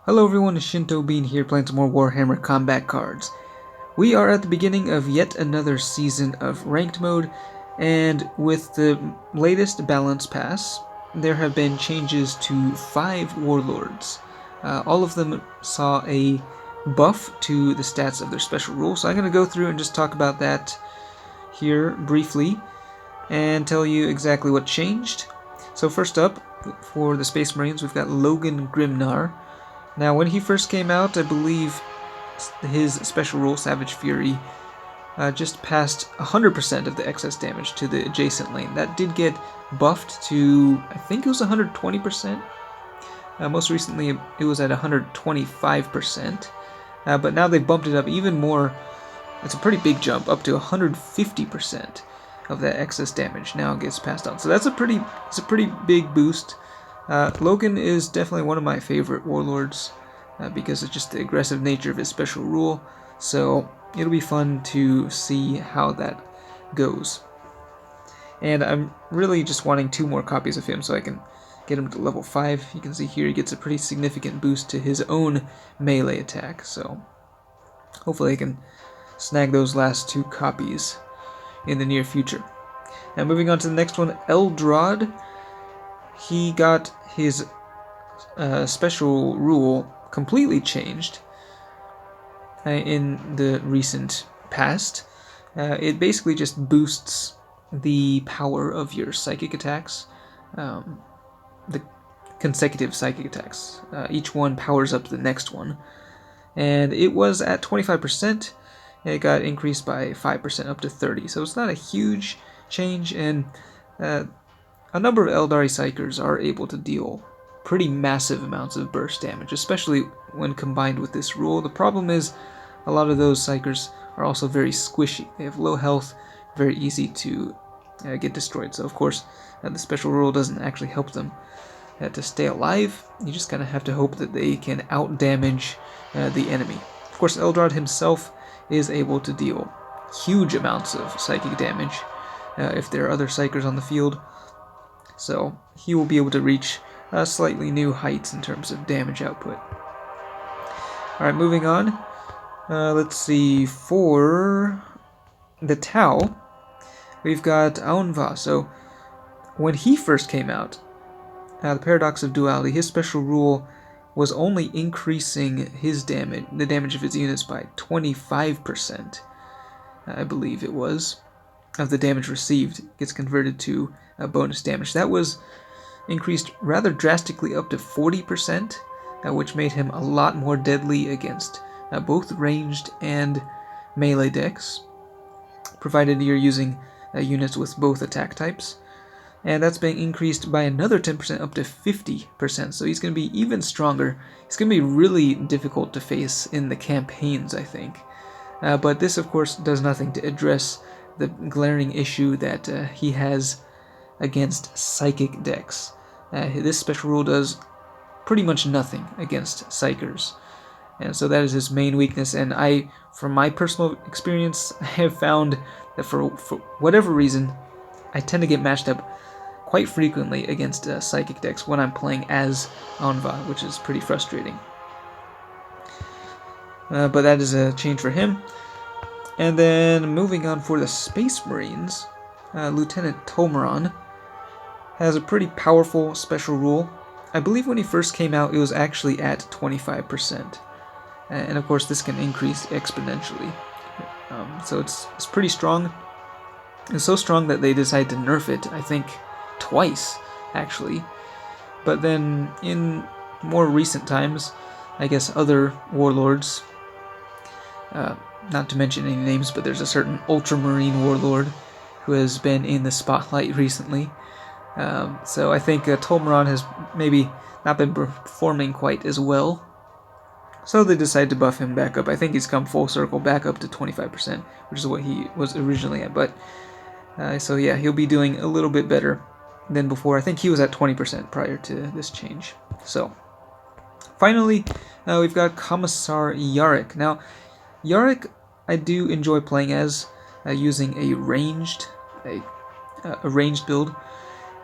Hello everyone, it's Shinto Bean here playing some more Warhammer combat cards. We are at the beginning of yet another season of ranked mode, and with the latest balance pass, there have been changes to 5 Warlords. All of them saw a buff to the stats of their special rule, so I'm going to go through and just talk about that here briefly and tell you exactly what changed. So first up, for the Space Marines, we've got Logan Grimnar. Now, when he first came out, I believe his special rule, Savage Fury, just passed 100% of the excess damage to the adjacent lane. That did get buffed to, I think it was 120%. Most recently, it was at 125%. But now they bumped it up even more. It's a pretty big jump, up to 150% of that excess damage now gets passed on. So that's a pretty big boost. Logan is definitely one of my favorite Warlords because of just the aggressive nature of his special rule, so it'll be fun to see how that goes. And I'm really just wanting 2 more copies of him so I can get him to level 5. You can see here he gets a pretty significant boost to his own melee attack, so hopefully I can snag those last 2 copies in the near future. Now moving on to the next one, Eldrad. He got his special rule completely changed in the recent past. It basically just boosts the power of your psychic attacks, the consecutive psychic attacks. Each one powers up the next one. And it was at 25%, and it got increased by 5% up to 30%. So it's not a huge change, and a number of Eldari Psykers are able to deal pretty massive amounts of burst damage, especially when combined with this rule. The problem is a lot of those Psykers are also very squishy. They have low health, very easy to get destroyed. So of course, the special rule doesn't actually help them to stay alive. You just kind of have to hope that they can out-damage the enemy. Of course, Eldrad himself is able to deal huge amounts of psychic damage if there are other Psykers on the field. So he will be able to reach slightly new heights in terms of damage output. Alright, moving on. Let's see, for the Tau, we've got Aunva. So when he first came out, the Paradox of Duality, his special rule was only increasing his damage, the damage of his units, by 25%, I believe it was, of the damage received gets converted to bonus damage. That was increased rather drastically up to 40%, which made him a lot more deadly against both ranged and melee decks, provided you're using units with both attack types. And that's being increased by another 10% up to 50%, so he's going to be even stronger. He's going to be really difficult to face in the campaigns, I think. But this, of course, does nothing to address the glaring issue that he has against psychic decks. This special rule does pretty much nothing against psychers, and so that is his main weakness. And from my personal experience, I have found that for whatever reason, I tend to get matched up quite frequently against psychic decks when I'm playing as Aunva, which is pretty frustrating. But that is a change for him. And then moving on for the Space Marines, Lieutenant Tomaron has a pretty powerful special rule. I believe when he first came out, it was actually at 25%. And of course, this can increase exponentially. So it's pretty strong. It's so strong that they decided to nerf it, I think, twice, actually. But then, in more recent times, I guess other warlords, not to mention any names, but there's a certain Ultramarine warlord who has been in the spotlight recently. So I think Tolmaron has maybe not been performing quite as well. So they decided to buff him back up. I think he's come full circle back up to 25%, which is what he was originally at. But so yeah, he'll be doing a little bit better than before. I think he was at 20% prior to this change. So finally, we've got Commissar Yarrick. Now, Yarrick I do enjoy playing as, using a ranged build,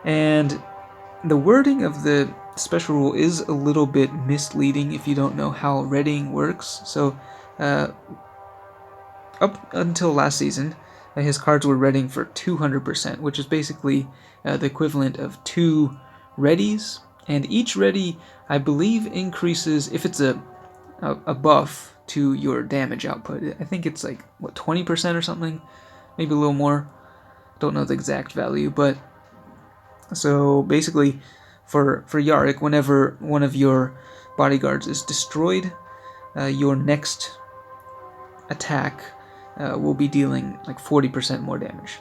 and the wording of the special rule is a little bit misleading if you don't know how readying works. So up until last season, his cards were readying for 200%, which is basically the equivalent of 2 readies, and each ready, I believe, increases, if it's a buff to your damage output. I think it's like, what, 20% or something? Maybe a little more. Don't know the exact value, but so basically for Yarick, whenever one of your bodyguards is destroyed, your next attack will be dealing like 40% more damage.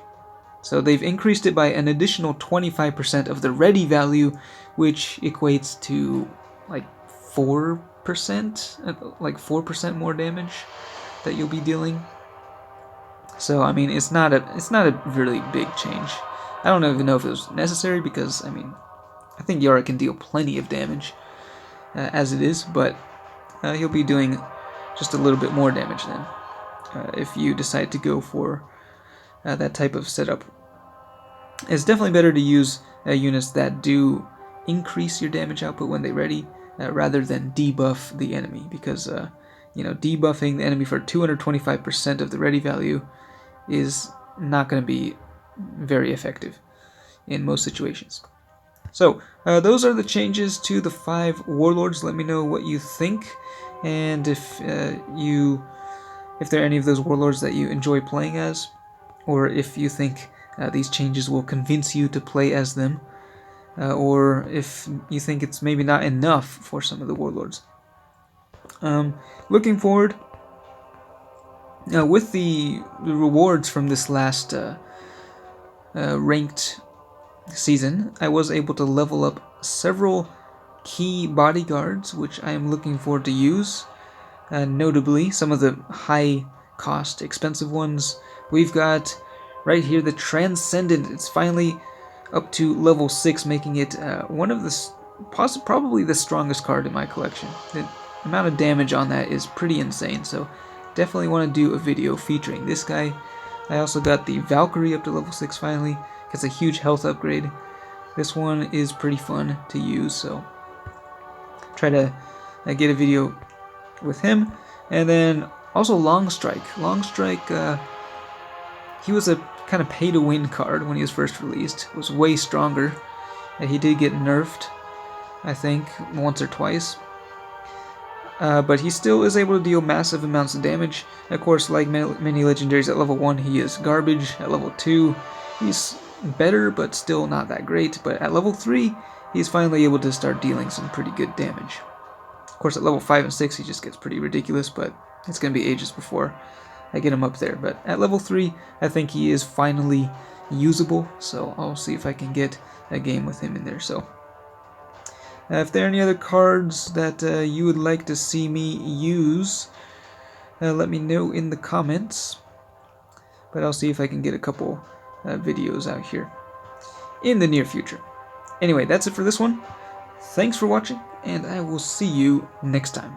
So they've increased it by an additional 25% of the ready value, which equates to like 4%, like 4% more damage that you'll be dealing. So I mean, it's not a really big change. I don't even know if it was necessary, because I mean, I think Yara can deal plenty of damage as it is, but he'll be doing just a little bit more damage then if you decide to go for that type of setup. It's definitely better to use units that do increase your damage output when they're ready, rather than debuff the enemy, because debuffing the enemy for 225% of the ready value is not going to be very effective in most situations. So those are the changes to the 5 warlords. Let me know what you think, and if there are any of those warlords that you enjoy playing as, or if you think these changes will convince you to play as them, or if you think it's maybe not enough for some of the warlords. Looking forward, with the rewards from this last ranked season, I was able to level up several key bodyguards, which I am looking forward to use. Notably, some of the high cost, expensive ones. We've got right here the Transcendent. It's finally up to level 6, making it one of the probably the strongest card in my collection. The amount of damage on that is pretty insane, so definitely want to do a video featuring this guy. I also got the Valkyrie up to level 6 finally. Gets a huge health upgrade. This one is pretty fun to use, so try to get a video with him. And then also Longstrike. Longstrike, he was a kind of pay-to-win card when he was first released. Was way stronger. He did get nerfed, I think, once or twice. But he still is able to deal massive amounts of damage. Of course, like many legendaries, at level 1 he is garbage. At level 2 he's better, but still not that great. But at level 3 he's finally able to start dealing some pretty good damage. Of course, at level 5 and 6 he just gets pretty ridiculous, but it's going to be ages before I get him up there. But at level 3 I think he is finally usable, so I'll see if I can get a game with him in there. So if there are any other cards that you would like to see me use, let me know in the comments. But I'll see if I can get a couple videos out here in the near future. Anyway, that's it for this one. Thanks for watching, and I will see you next time.